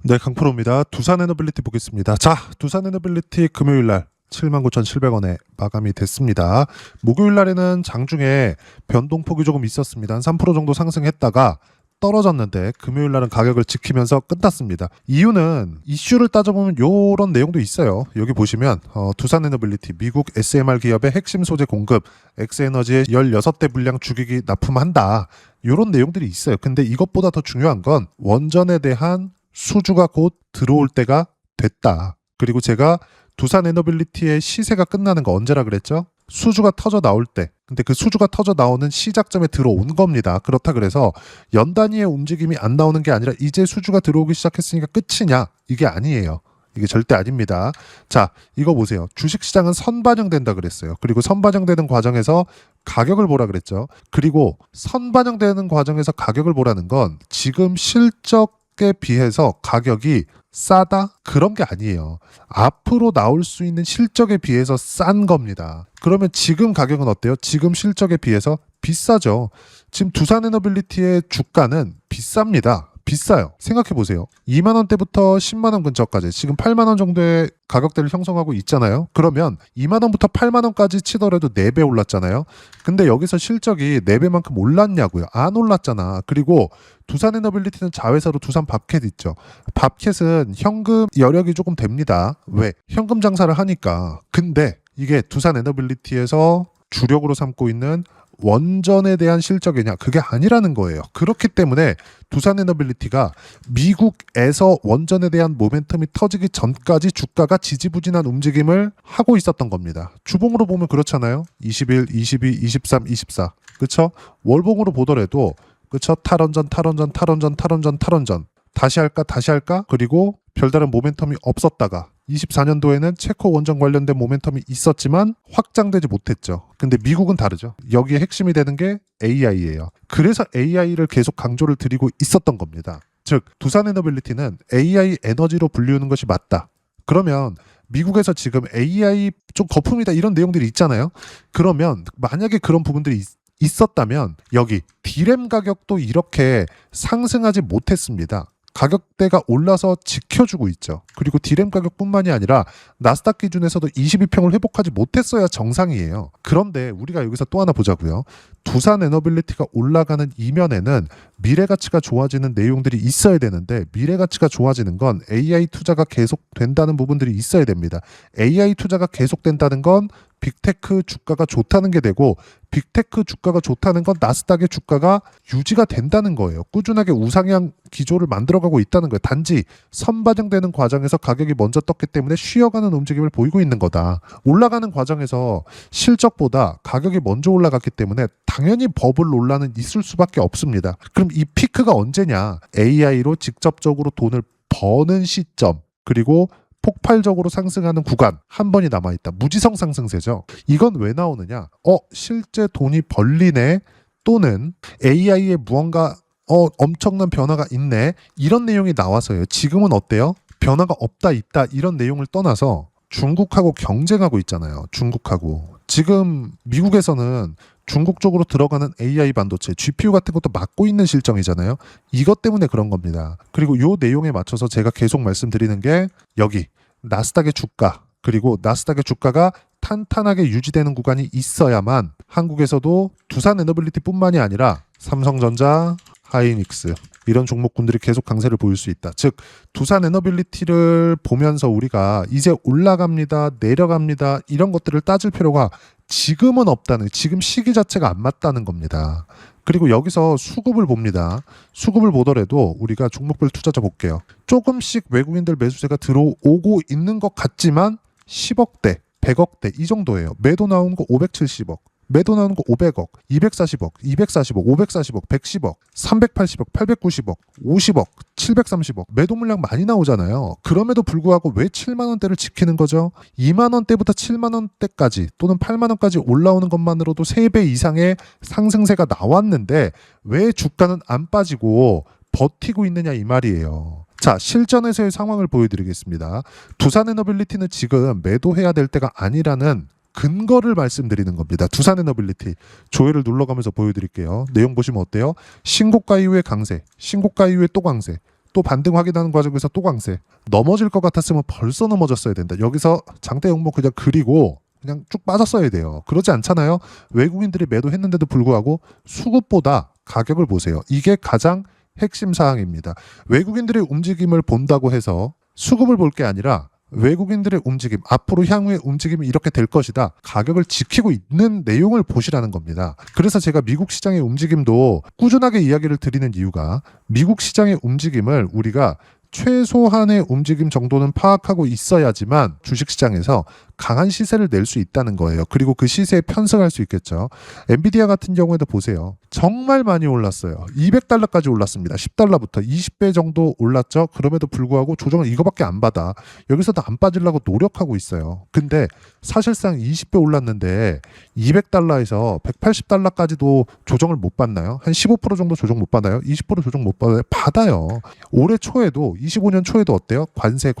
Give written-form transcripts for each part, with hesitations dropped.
네, 강프로입니다. 두산에너빌리티 보겠습니다. 자, 두산에너빌리티 금요일날 79,700원에 마감이 됐습니다. 목요일날에는 장중에 변동폭이 조금 있었습니다. 한 3% 정도 상승했다가 떨어졌는데 금요일날은 가격을 지키면서 끝났습니다. 이유는 이슈를 따져보면 이런 내용도 있어요. 여기 보시면 두산에너빌리티 미국 SMR 기업의 핵심 소재 공급 엑스에너지의 16대 분량 주기기 납품한다. 이런 내용들이 있어요. 근데 이것보다 더 중요한 건 원전에 대한 수주가 곧 들어올 때가 됐다. 그리고 제가 두산에너빌리티의 시세가 끝나는 거 언제라 그랬죠? 수주가 터져 나올 때. 근데 그 수주가 터져 나오는 시작점에 들어온 겁니다. 그렇다 그래서 연 단위의 움직임이 안 나오는 게 아니라 이제 수주가 들어오기 시작했으니까 끝이냐? 이게 아니에요. 이게 절대 아닙니다. 자, 이거 보세요. 주식시장은 선반영된다 그랬어요. 그리고 선반영되는 과정에서 가격을 보라 그랬죠. 그리고 선반영되는 과정에서 가격을 보라는 건 지금 실적에 비해서 가격이 싸다? 그런 게 아니에요. 앞으로 나올 수 있는 실적에 비해서 싼 겁니다. 그러면 지금 가격은 어때요? 지금 실적에 비해서 비싸죠. 지금 두산에너빌리티의 주가는 비쌉니다. 비싸요. 생각해 보세요. 2만 원대부터 10만 원 근처까지 지금 8만 원 정도의 가격대를 형성하고 있잖아요. 그러면 2만 원부터 8만 원까지 치더라도 4배 올랐잖아요. 근데 여기서 실적이 4배만큼 올랐냐고요. 안 올랐잖아. 그리고 두산에너빌리티는 자회사로 두산 밥캣 있죠. 밥캣은 현금 여력이 조금 됩니다. 왜? 현금 장사를 하니까. 근데 이게 두산에너빌리티에서 주력으로 삼고 있는 원전에 대한 실적이냐? 그게 아니라는 거예요. 그렇기 때문에 두산에너빌리티가 미국에서 원전에 대한 모멘텀이 터지기 전까지 주가가 지지부진한 움직임을 하고 있었던 겁니다. 주봉으로 보면 그렇잖아요. 21, 22, 23, 24. 그쵸? 월봉으로 보더라도 그쵸? 탈원전, 탈원전, 탈원전, 탈원전, 탈원전. 다시 할까? 그리고 별다른 모멘텀이 없었다가 24년도에는 체코 원전 관련된 모멘텀이 있었지만 확장되지 못했죠. 근데 미국은 다르죠. 여기에 핵심이 되는 게 AI예요. 그래서 AI를 계속 강조를 드리고 있었던 겁니다. 즉 두산에너빌리티는 AI 에너지로 분류하는 것이 맞다. 그러면 미국에서 지금 AI 좀 거품이다 이런 내용들이 있잖아요. 그러면 만약에 그런 부분들이 있었다면 여기 디램 가격도 이렇게 상승하지 못했습니다. 가격대가 올라서 지켜주고 있죠. 그리고 디램 가격뿐만이 아니라 나스닥 기준에서도 22평을 회복하지 못했어야 정상이에요. 그런데 우리가 여기서 또 하나 보자고요. 두산에너빌리티가 올라가는 이면에는 미래가치가 좋아지는 내용들이 있어야 되는데 미래가치가 좋아지는 건 AI 투자가 계속된다는 부분들이 있어야 됩니다. AI 투자가 계속된다는 건 빅테크 주가가 좋다는 게 되고 빅테크 주가가 좋다는 건 나스닥의 주가가 유지가 된다는 거예요. 꾸준하게 우상향 기조를 만들어가고 있다는 거예요. 단지 선반영되는 과정에서 가격이 먼저 떴기 때문에 쉬어가는 움직임을 보이고 있는 거다. 올라가는 과정에서 실적보다 가격이 먼저 올라갔기 때문에 당연히 버블 논란은 있을 수밖에 없습니다. 그럼 이 피크가 언제냐? AI로 직접적으로 돈을 버는 시점 그리고 폭발적으로 상승하는 구간 한 번이 남아있다. 무지성 상승세죠. 이건 왜 나오느냐? 실제 돈이 벌리네 또는 AI에 무언가 엄청난 변화가 있네 이런 내용이 나와서요. 지금은 어때요? 변화가 없다 있다 이런 내용을 떠나서 중국하고 경쟁하고 있잖아요. 중국하고. 지금 미국에서는 중국 쪽으로 들어가는 AI 반도체, GPU 같은 것도 막고 있는 실정이잖아요. 이것 때문에 그런 겁니다. 그리고 이 내용에 맞춰서 제가 계속 말씀드리는 게 여기 나스닥의 주가 그리고 나스닥의 주가가 탄탄하게 유지되는 구간이 있어야만 한국에서도 두산에너빌리티뿐만이 아니라 삼성전자, 하이닉스 이런 종목군들이 계속 강세를 보일 수 있다. 즉 두산에너빌리티를 보면서 우리가 이제 올라갑니다, 내려갑니다 이런 것들을 따질 필요가 지금은 없다는 지금 시기 자체가 안 맞다는 겁니다. 그리고 여기서 수급을 봅니다. 수급을 보더라도 우리가 종목별 투자자 볼게요. 조금씩 외국인들 매수세가 들어오고 있는 것 같지만 10억대, 100억대 이 정도예요. 매도 나온 거 570억. 매도 나오는 거 500억, 240억, 240억, 540억, 110억, 380억, 890억, 50억, 730억 매도 물량 많이 나오잖아요. 그럼에도 불구하고 왜 7만 원대를 지키는 거죠? 2만 원대부터 7만 원대까지 또는 8만 원까지 올라오는 것만으로도 3배 이상의 상승세가 나왔는데 왜 주가는 안 빠지고 버티고 있느냐 이 말이에요. 자, 실전에서의 상황을 보여드리겠습니다. 두산에너빌리티는 지금 매도해야 될 때가 아니라는 근거를 말씀드리는 겁니다. 두산에너빌리티 조회를 눌러가면서 보여드릴게요. 내용 보시면 어때요? 신고가 이후의 강세, 신고가 이후에 또 강세, 또 반등 확인하는 과정에서 또 강세. 넘어질 것 같았으면 벌써 넘어졌어야 된다. 여기서 장대 영목 그냥 그리고 그냥 쭉 빠졌어야 돼요. 그러지 않잖아요. 외국인들이 매도했는데도 불구하고 수급보다 가격을 보세요. 이게 가장 핵심 사항입니다. 외국인들의 움직임을 본다고 해서 수급을 볼 게 아니라 외국인들의 움직임, 앞으로 향후의 움직임이 이렇게 될 것이다. 가격을 지키고 있는 내용을 보시라는 겁니다. 그래서 제가 미국 시장의 움직임도 꾸준하게 이야기를 드리는 이유가 미국 시장의 움직임을 우리가 최소한의 움직임 정도는 파악하고 있어야지만 주식시장에서 강한 시세를 낼 수 있다는 거예요. 그리고 그 시세에 편승할 수 있겠죠. 엔비디아 같은 경우에도 보세요. 정말 많이 올랐어요. 200달러까지 올랐습니다. 10달러부터 20배 정도 올랐죠. 그럼에도 불구하고 조정을 이거밖에 안 받아. 여기서도 안 빠지려고 노력하고 있어요. 근데 사실상 20배 올랐는데 200달러에서 180달러까지도 조정을 못 받나요? 한 15% 정도 조정 못 받나요? 20% 조정 못 받아요? 받아요. 올해 초에도 25년 초에도 어때요? 관세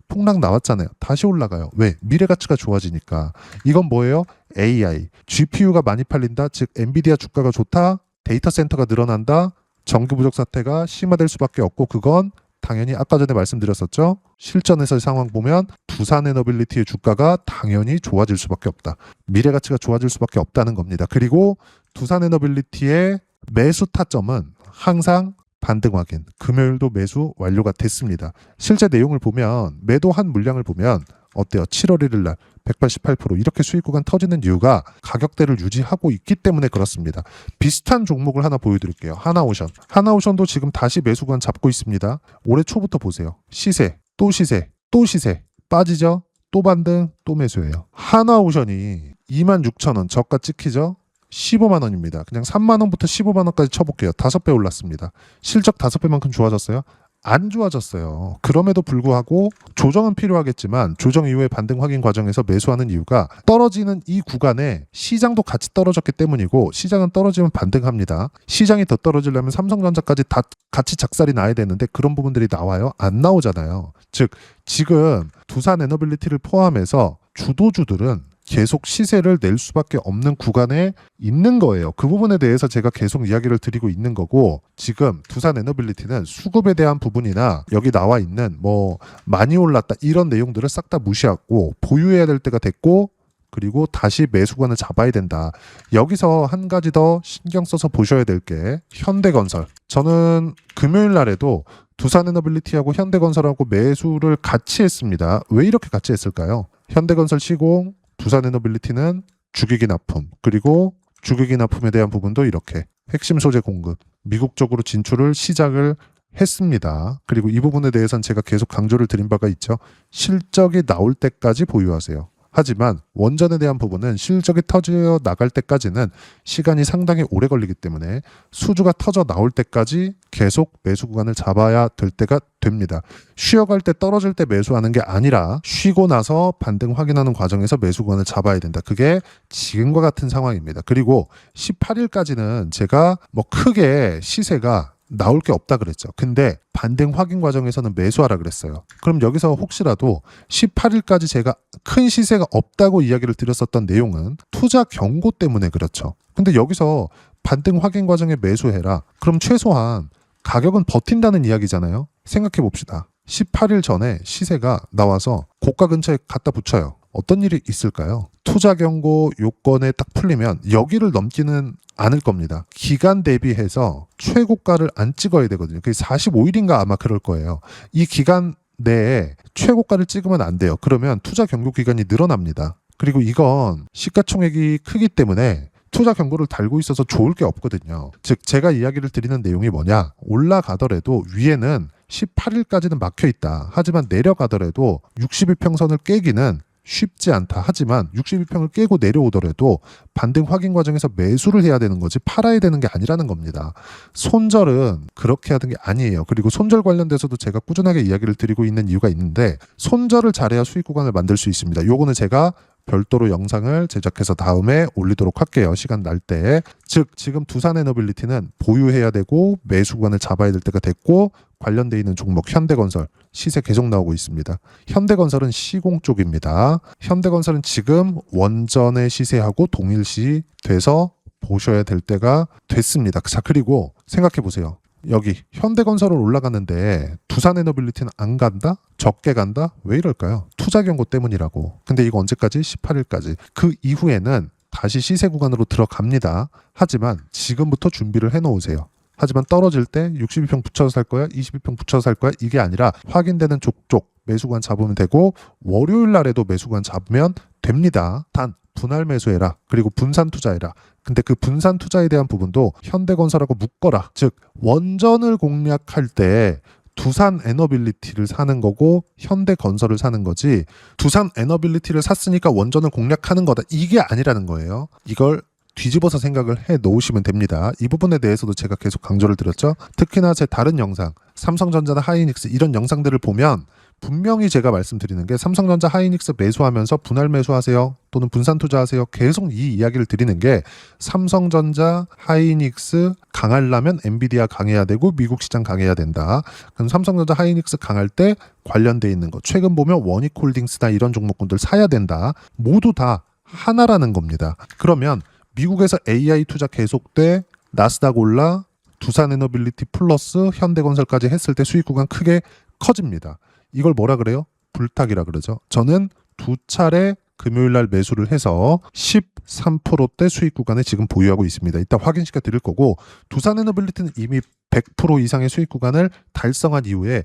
폭락 나왔잖아요. 다시 올라가요. 왜? 미래 가치가 좋아지니까. 이건 뭐예요? AI, GPU가 많이 팔린다. 즉 엔비디아 주가가 좋다. 데이터 센터가 늘어난다. 전기 부족 사태가 심화될 수밖에 없고 그건 당연히 아까 전에 말씀드렸었죠. 실전에서의 상황 보면 두산에너빌리티의 주가가 당연히 좋아질 수밖에 없다. 미래 가치가 좋아질 수밖에 없다는 겁니다. 그리고 두산에너빌리티의 매수 타점은 항상 반등 확인. 금요일도 매수 완료가 됐습니다. 실제 내용을 보면 매도한 물량을 보면 어때요? 7월 1일 날 188% 이렇게 수익 구간 터지는 이유가 가격대를 유지하고 있기 때문에 그렇습니다. 비슷한 종목을 하나 보여드릴게요. 하나오션. 하나오션도 지금 다시 매수 구간 잡고 있습니다. 올해 초부터 보세요. 시세, 또 시세, 또 시세. 빠지죠? 또 반등, 또 매수예요. 하나오션이 26,000원 저가 찍히죠? 15만 원입니다. 그냥 3만 원부터 15만 원까지 쳐볼게요. 5배 올랐습니다. 실적 5배만큼 좋아졌어요? 안 좋아졌어요. 그럼에도 불구하고 조정은 필요하겠지만 조정 이후에 반등 확인 과정에서 매수하는 이유가 떨어지는 이 구간에 시장도 같이 떨어졌기 때문이고 시장은 떨어지면 반등합니다. 시장이 더 떨어지려면 삼성전자까지 다 같이 작살이 나야 되는데 그런 부분들이 나와요? 안 나오잖아요. 즉 지금 두산에너빌리티를 포함해서 주도주들은 계속 시세를 낼 수밖에 없는 구간에 있는 거예요. 그 부분에 대해서 제가 계속 이야기를 드리고 있는 거고 지금 두산에너빌리티는 수급에 대한 부분이나 여기 나와 있는 뭐 많이 올랐다 이런 내용들을 싹 다 무시하고 보유해야 될 때가 됐고 그리고 다시 매수관을 잡아야 된다. 여기서 한 가지 더 신경 써서 보셔야 될 게 현대건설. 저는 금요일 날에도 두산에너빌리티하고 현대건설하고 매수를 같이 했습니다. 왜 이렇게 같이 했을까요? 현대건설 시공 두산에너빌리티는 주기기 납품 그리고 주기기 납품에 대한 부분도 이렇게 핵심 소재 공급 미국 쪽으로 진출을 시작을 했습니다. 그리고 이 부분에 대해서는 제가 계속 강조를 드린 바가 있죠. 실적이 나올 때까지 보유하세요. 하지만 원전에 대한 부분은 실적이 터져 나갈 때까지는 시간이 상당히 오래 걸리기 때문에 수주가 터져 나올 때까지 계속 매수 구간을 잡아야 될 때가 됩니다. 쉬어갈 때 떨어질 때 매수하는 게 아니라 쉬고 나서 반등 확인하는 과정에서 매수 구간을 잡아야 된다. 그게 지금과 같은 상황입니다. 그리고 18일까지는 제가 뭐 크게 시세가 나올 게 없다 그랬죠. 근데 반등 확인 과정에서는 매수하라 그랬어요. 그럼 여기서 혹시라도 18일까지 제가 큰 시세가 없다고 이야기를 드렸었던 내용은 투자 경고 때문에 그렇죠. 근데 여기서 반등 확인 과정에 매수해라. 그럼 최소한 가격은 버틴다는 이야기잖아요. 생각해 봅시다. 18일 전에 시세가 나와서 고가 근처에 갖다 붙여요. 어떤 일이 있을까요? 투자 경고 요건에 딱 풀리면 여기를 넘기는 않을 겁니다. 기간 대비해서 최고가를 안 찍어야 되거든요. 그게 45일인가 아마 그럴 거예요. 이 기간 내에 최고가를 찍으면 안 돼요. 그러면 투자 경고 기간이 늘어납니다. 그리고 이건 시가총액이 크기 때문에 투자 경고를 달고 있어서 좋을 게 없거든요. 즉 제가 이야기를 드리는 내용이 뭐냐. 올라가더라도 위에는 18일까지는 막혀 있다. 하지만 내려가더라도 60일평선을 깨기는 쉽지 않다. 하지만 62평을 깨고 내려오더라도 반등 확인 과정에서 매수를 해야 되는 거지 팔아야 되는 게 아니라는 겁니다. 손절은 그렇게 하는 게 아니에요. 그리고 손절 관련돼서도 제가 꾸준하게 이야기를 드리고 있는 이유가 있는데 손절을 잘해야 수익 구간을 만들 수 있습니다. 요거는 제가 별도로 영상을 제작해서 다음에 올리도록 할게요. 시간 날 때. 즉 지금 두산에너빌리티는 보유해야 되고 매수 구간을 잡아야 될 때가 됐고 관련돼 있는 종목 현대건설 시세 계속 나오고 있습니다. 현대건설은 시공 쪽입니다. 현대건설은 지금 원전의 시세하고 동일시 돼서 보셔야 될 때가 됐습니다. 자 그리고 생각해 보세요. 여기 현대건설을 올라갔는데 두산에너빌리티는 안 간다? 적게 간다? 왜 이럴까요? 투자 경고 때문이라고. 근데 이거 언제까지? 18일까지. 그 이후에는 다시 시세 구간으로 들어갑니다. 하지만 지금부터 준비를 해놓으세요. 하지만 떨어질 때 62평 붙여서 살 거야? 22평 붙여서 살 거야? 이게 아니라 확인되는 족족 매수관 잡으면 되고 월요일 날에도 매수관 잡으면 됩니다. 단 분할 매수해라. 그리고 분산 투자해라. 근데 그 분산 투자에 대한 부분도 현대건설하고 묶어라. 즉 원전을 공략할 때 두산 에너빌리티를 사는 거고 현대건설을 사는 거지 두산 에너빌리티를 샀으니까 원전을 공략하는 거다. 이게 아니라는 거예요. 이걸 뒤집어서 생각을 해 놓으시면 됩니다. 이 부분에 대해서도 제가 계속 강조를 드렸죠. 특히나 제 다른 영상 삼성전자나 하이닉스 이런 영상들을 보면 분명히 제가 말씀드리는 게 삼성전자 하이닉스 매수하면서 분할 매수하세요 또는 분산 투자하세요. 계속 이 이야기를 드리는 게 삼성전자 하이닉스 강하려면 엔비디아 강해야 되고 미국 시장 강해야 된다. 그럼 삼성전자 하이닉스 강할 때 관련돼 있는 거 최근 보면 원익홀딩스나 이런 종목군들 사야 된다. 모두 다 하나라는 겁니다. 그러면 미국에서 AI 투자 계속돼 나스닥 올라 두산에너빌리티 플러스 현대건설까지 했을 때 수익 구간 크게 커집니다. 이걸 뭐라 그래요? 불탁이라 그러죠. 저는 두 차례 금요일 날 매수를 해서 13%대 수익 구간에 지금 보유하고 있습니다. 이따 확인시켜 드릴 거고 두산에너빌리티는 이미 100% 이상의 수익 구간을 달성한 이후에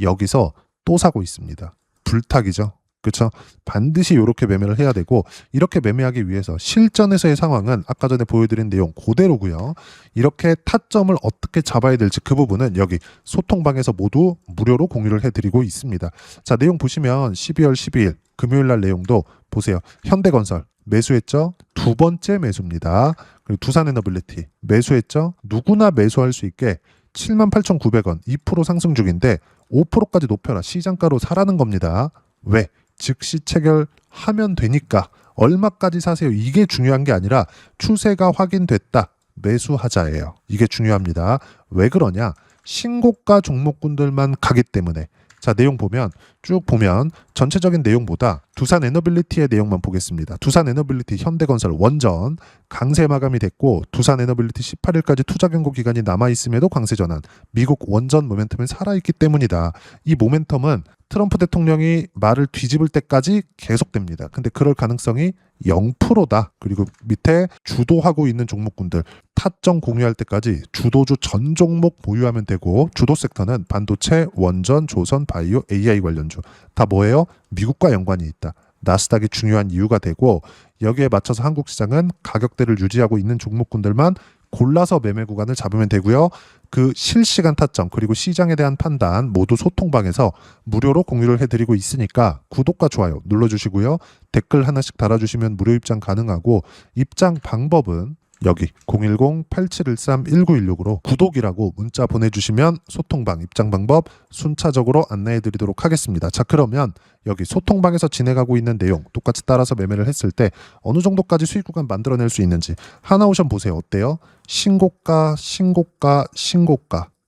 여기서 또 사고 있습니다. 불탁이죠. 그렇죠? 반드시 이렇게 매매를 해야 되고 이렇게 매매하기 위해서 실전에서의 상황은 아까 전에 보여드린 내용 그대로고요. 이렇게 타점을 어떻게 잡아야 될지 그 부분은 여기 소통방에서 모두 무료로 공유를 해드리고 있습니다. 자, 내용 보시면 12월 12일 금요일 날 내용도 보세요. 현대건설 매수했죠? 두 번째 매수입니다. 그리고 두산에너빌리티 매수했죠? 누구나 매수할 수 있게 78,900원 2% 상승 중인데 5%까지 높여라. 시장가로 사라는 겁니다. 왜? 즉시 체결하면 되니까 얼마까지 사세요. 이게 중요한 게 아니라 추세가 확인됐다. 매수하자예요. 이게 중요합니다. 왜 그러냐? 신고가 종목군들만 가기 때문에. 자, 내용 보면 쭉 보면 전체적인 내용보다 두산에너빌리티의 내용만 보겠습니다. 두산에너빌리티 현대건설 원전 강세 마감이 됐고 두산에너빌리티 18일까지 투자 경고 기간이 남아있음에도 강세 전환. 미국 원전 모멘텀이 살아있기 때문이다. 이 모멘텀은 트럼프 대통령이 말을 뒤집을 때까지 계속됩니다. 근데 그럴 가능성이 0%다. 그리고 밑에 주도하고 있는 종목군들 타점 공유할 때까지 주도주 전 종목 보유하면 되고 주도 섹터는 반도체, 원전, 조선, 바이오, AI 관련주 다 뭐예요? 미국과 연관이 있다. 나스닥이 중요한 이유가 되고 여기에 맞춰서 한국 시장은 가격대를 유지하고 있는 종목군들만 골라서 매매 구간을 잡으면 되고요. 그 실시간 타점 그리고 시장에 대한 판단 모두 소통방에서 무료로 공유를 해드리고 있으니까 구독과 좋아요 눌러주시고요. 댓글 하나씩 달아주시면 무료 입장 가능하고 입장 방법은 여기 010-8713-1916으로 구독이라고 문자 보내주시면 소통방 입장 방법 순차적으로 안내해드리도록 하겠습니다. 자, 그러면 여기 소통방에서 진행하고 있는 내용 똑같이 따라서 매매를 했을 때 어느 정도까지 수익 구간 만들어낼 수 있는지 하나오션 보세요. 어때요? 신고가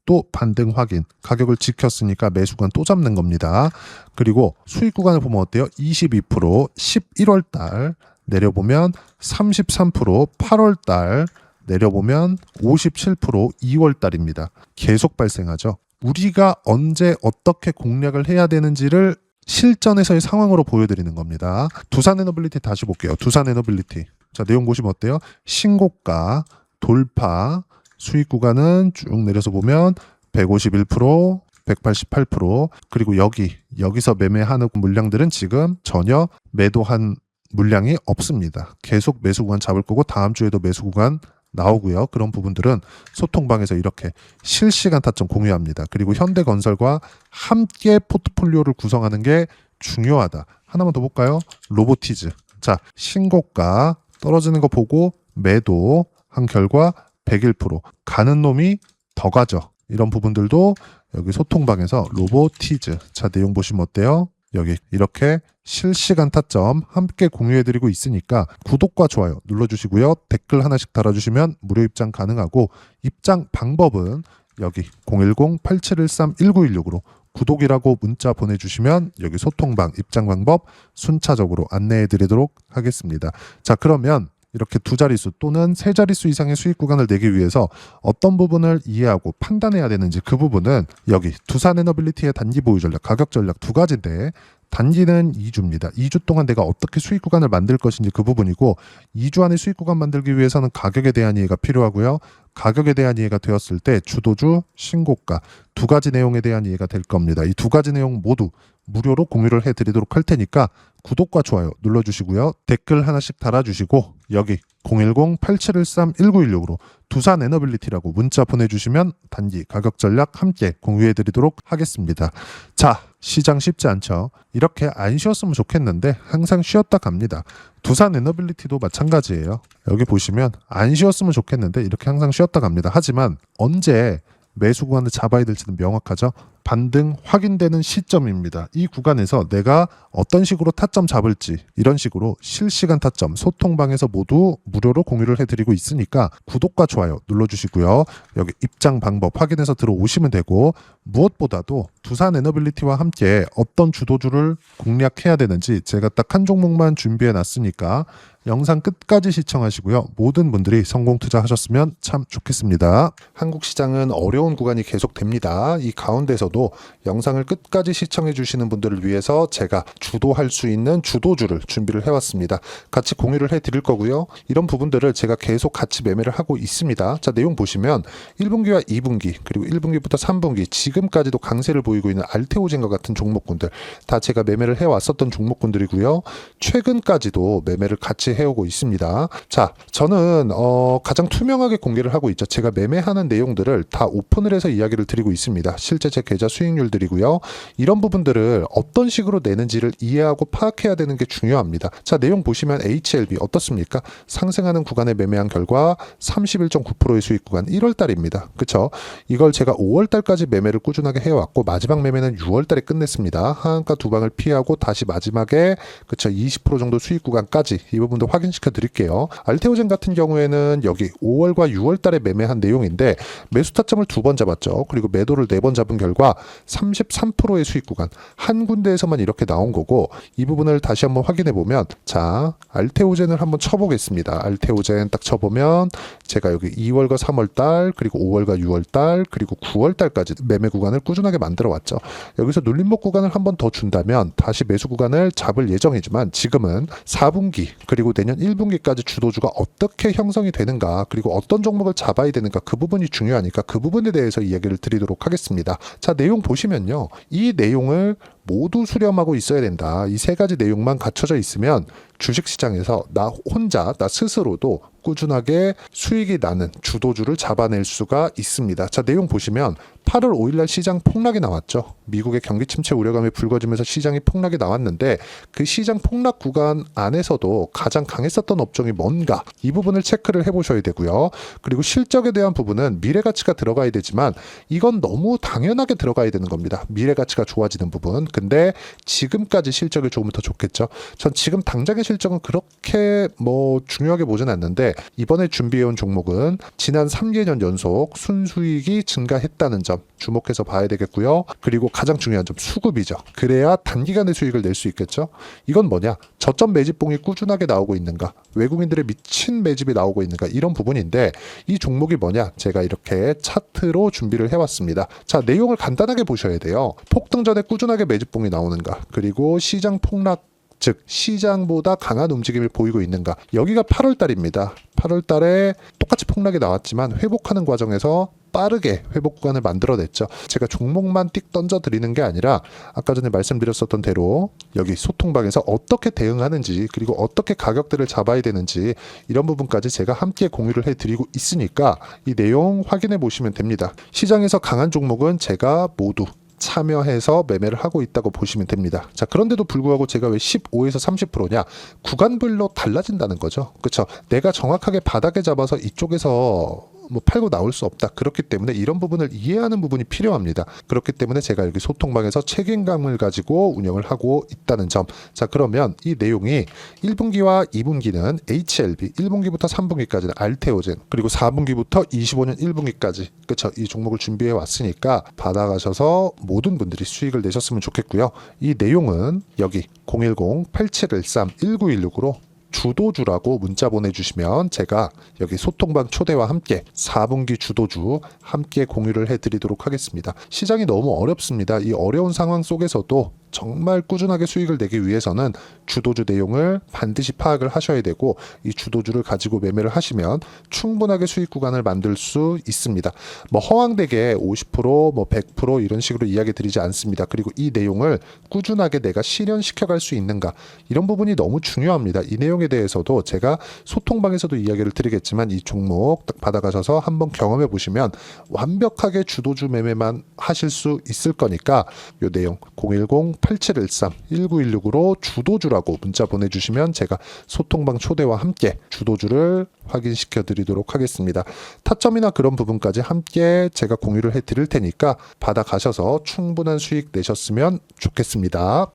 또 반등 확인 가격을 지켰으니까 매수관 또 잡는 겁니다. 그리고 수익 구간을 보면 어때요? 22% 11월 달 내려보면 33% 8월 달 내려보면 57% 2월 달입니다. 계속 발생하죠. 우리가 언제 어떻게 공략을 해야 되는지를 실전에서의 상황으로 보여드리는 겁니다. 두산에너빌리티 다시 볼게요. 두산에너빌리티. 자, 내용 보시면 어때요? 신고가 돌파 수익 구간은 쭉 내려서 보면 151% 188% 그리고 여기서 매매하는 물량들은 지금 전혀 매도한 물량이 없습니다. 계속 매수 구간 잡을 거고 다음 주에도 매수 구간 나오고요. 그런 부분들은 소통방에서 이렇게 실시간 타점 공유합니다. 그리고 현대건설과 함께 포트폴리오를 구성하는 게 중요하다. 하나만 더 볼까요? 로보티즈. 자, 신고가 떨어지는 거 보고 매도한 결과 101% 가는 놈이 더 가죠. 이런 부분들도 여기 소통방에서 로보티즈. 자, 내용 보시면 어때요? 여기 이렇게 실시간 타점 함께 공유해드리고 있으니까 구독과 좋아요 눌러주시고요. 댓글 하나씩 달아주시면 무료 입장 가능하고 입장 방법은 여기 010-8713-1916으로 구독이라고 문자 보내주시면 여기 소통방 입장 방법 순차적으로 안내해드리도록 하겠습니다. 자, 그러면 이렇게 두 자릿수 또는 세 자릿수 이상의 수익 구간을 내기 위해서 어떤 부분을 이해하고 판단해야 되는지 그 부분은 여기 두산에너빌리티의 단기 보유 전략, 가격 전략 두 가지인데 단기는 2주입니다. 2주 동안 내가 어떻게 수익 구간을 만들 것인지 그 부분이고 2주 안에 수익 구간 만들기 위해서는 가격에 대한 이해가 필요하고요. 가격에 대한 이해가 되었을 때 주도주, 신고가 두 가지 내용에 대한 이해가 될 겁니다. 이 두 가지 내용 모두 무료로 공유를 해드리도록 할 테니까 구독과 좋아요 눌러주시고요. 댓글 하나씩 달아주시고 여기 010-8713-1916으로 두산에너빌리티라고 문자 보내주시면 단기 가격 전략 함께 공유해드리도록 하겠습니다. 자, 시장 쉽지 않죠. 이렇게 안 쉬었으면 좋겠는데 항상 쉬었다 갑니다. 두산에너빌리티도 마찬가지예요. 여기 보시면 안 쉬었으면 좋겠는데 이렇게 항상 쉬었다 갑니다. 하지만 언제 매수 구간을 잡아야 될지는 명확하죠. 반등 확인되는 시점입니다. 이 구간에서 내가 어떤 식으로 타점 잡을지 이런 식으로 실시간 타점 소통방에서 모두 무료로 공유를 해드리고 있으니까 구독과 좋아요 눌러주시고요. 여기 입장 방법 확인해서 들어오시면 되고 무엇보다도 두산에너빌리티와 함께 어떤 주도주를 공략해야 되는지 제가 딱 한 종목만 준비해 놨으니까 영상 끝까지 시청하시고요. 모든 분들이 성공 투자하셨으면 참 좋겠습니다. 한국 시장은 어려운 구간이 계속됩니다. 이 가운데서도 영상을 끝까지 시청해 주시는 분들을 위해서 제가 주도할 수 있는 주도주를 준비를 해왔습니다. 같이 공유를 해드릴 거고요. 이런 부분들을 제가 계속 같이 매매를 하고 있습니다. 자, 내용 보시면 1분기와 2분기 그리고 1분기부터 3분기 지금까지도 강세를 보이고 있는 알테오젠과 같은 종목군들 다 제가 매매를 해왔었던 종목군들이고요. 최근까지도 매매를 같이 해오고 있습니다. 자, 저는 가장 투명하게 공개를 하고 있죠. 제가 매매하는 내용들을 다 오픈을 해서 이야기를 드리고 있습니다. 실제 제 계좌 수익률들이고요. 이런 부분들을 어떤 식으로 내는지를 이해하고 파악해야 되는 게 중요합니다. 자, 내용 보시면 HLB 어떻습니까? 상승하는 구간에 매매한 결과 31.9%의 수익 구간 1월달입니다. 그쵸? 이걸 제가 5월달까지 매매를 꾸준하게 해왔고 마지막 매매는 6월달에 끝냈습니다. 하한가 두 방을 피하고 다시 마지막에 그쵸 20% 정도 수익 구간까지 이 부분도 확인시켜 드릴게요. 알테오젠 같은 경우에는 여기 5월과 6월달에 매매한 내용인데 매수 타점을 두 번 잡았죠. 그리고 매도를 4번 잡은 결과 33%의 수익 구간 한 군데에서만 이렇게 나온 거고 이 부분을 다시 한번 확인해 보면 자 알테오젠을 한번 쳐보겠습니다. 알테오젠 딱 쳐보면 제가 여기 2월과 3월달 그리고 5월과 6월달 그리고 9월달까지 매매 구간을 꾸준하게 만들어 왔죠. 여기서 눌림목 구간을 한번 더 준다면 다시 매수 구간을 잡을 예정이지만 지금은 4분기 그리고 내년 1분기까지 주도주가 어떻게 형성이 되는가 그리고 어떤 종목을 잡아야 되는가 그 부분이 중요하니까 그 부분에 대해서 이야기를 드리도록 하겠습니다. 자, 내용 보시면요. 이 내용을 모두 수렴하고 있어야 된다. 이 세 가지 내용만 갖춰져 있으면 주식시장에서 나 혼자 나 스스로도 꾸준하게 수익이 나는 주도주를 잡아낼 수가 있습니다. 자, 내용 보시면 8월 5일날 시장 폭락이 나왔죠. 미국의 경기 침체 우려감이 불거지면서 시장이 폭락이 나왔는데 그 시장 폭락 구간 안에서도 가장 강했었던 업종이 뭔가 이 부분을 체크를 해보셔야 되고요. 그리고 실적에 대한 부분은 미래가치가 들어가야 되지만 이건 너무 당연하게 들어가야 되는 겁니다. 미래가치가 좋아지는 부분. 근데 지금까지 실적이 조금 더 좋겠죠. 전 지금 당장의 실적은 그렇게 중요하게 보진 않는데 이번에 준비해온 종목은 지난 3개년 연속 순수익이 증가했다는 점 주목해서 봐야 되겠고요. 그리고 가장 중요한 점 수급이죠. 그래야 단기간에 수익을 낼 수 있겠죠. 이건 뭐냐? 저점 매집봉이 꾸준하게 나오고 있는가? 외국인들의 미친 매집이 나오고 있는가? 이런 부분인데 이 종목이 뭐냐? 제가 이렇게 차트로 준비를 해왔습니다. 자, 내용을 간단하게 보셔야 돼요. 폭등 전에 꾸준하게 매집봉이 나오는가? 그리고 시장 폭락 즉 시장보다 강한 움직임을 보이고 있는가. 여기가 8월 달입니다. 8월 달에 똑같이 폭락이 나왔지만 회복하는 과정에서 빠르게 회복 구간을 만들어냈죠. 제가 종목만 띡 던져 드리는 게 아니라 아까 전에 말씀드렸었던 대로 여기 소통방에서 어떻게 대응하는지 그리고 어떻게 가격대를 잡아야 되는지 이런 부분까지 제가 함께 공유를 해드리고 있으니까 이 내용 확인해 보시면 됩니다. 시장에서 강한 종목은 제가 모두 참여해서 매매를 하고 있다고 보시면 됩니다. 자, 그런데도 불구하고 제가 왜 15에서 30%냐? 구간별로 달라진다는 거죠. 그렇죠? 내가 정확하게 바닥에 잡아서 이쪽에서 팔고 나올 수 없다. 그렇기 때문에 이런 부분을 이해하는 부분이 필요합니다. 그렇기 때문에 제가 여기 소통방에서 책임감을 가지고 운영을 하고 있다는 점. 자, 그러면 이 내용이 1분기와 2분기는 HLB, 1분기부터 3분기까지는 알테오젠, 그리고 4분기부터 25년 1분기까지 그렇죠. 이 종목을 준비해 왔으니까 받아가셔서 모든 분들이 수익을 내셨으면 좋겠고요. 이 내용은 여기 010-8713-1916으로 주도주라고 문자 보내주시면 제가 여기 소통방 초대와 함께 4분기 주도주 함께 공유를 해드리도록 하겠습니다. 시장이 너무 어렵습니다. 이 어려운 상황 속에서도 정말 꾸준하게 수익을 내기 위해서는 주도주 내용을 반드시 파악을 하셔야 되고, 이 주도주를 가지고 매매를 하시면 충분하게 수익 구간을 만들 수 있습니다. 뭐 허황되게 50%, 뭐 100% 이런 식으로 이야기 드리지 않습니다. 그리고 이 내용을 꾸준하게 내가 실현시켜 갈 수 있는가, 이런 부분이 너무 중요합니다. 이 내용에 대해서도 제가 소통방에서도 이야기를 드리겠지만, 이 종목 딱 받아가셔서 한번 경험해 보시면 완벽하게 주도주 매매만 하실 수 있을 거니까, 이 내용 010-8713-1916으로 주도주라고 문자 보내주시면 제가 소통방 초대와 함께 주도주를 확인시켜 드리도록 하겠습니다. 타점이나 그런 부분까지 함께 제가 공유를 해 드릴 테니까 받아가셔서 충분한 수익 내셨으면 좋겠습니다.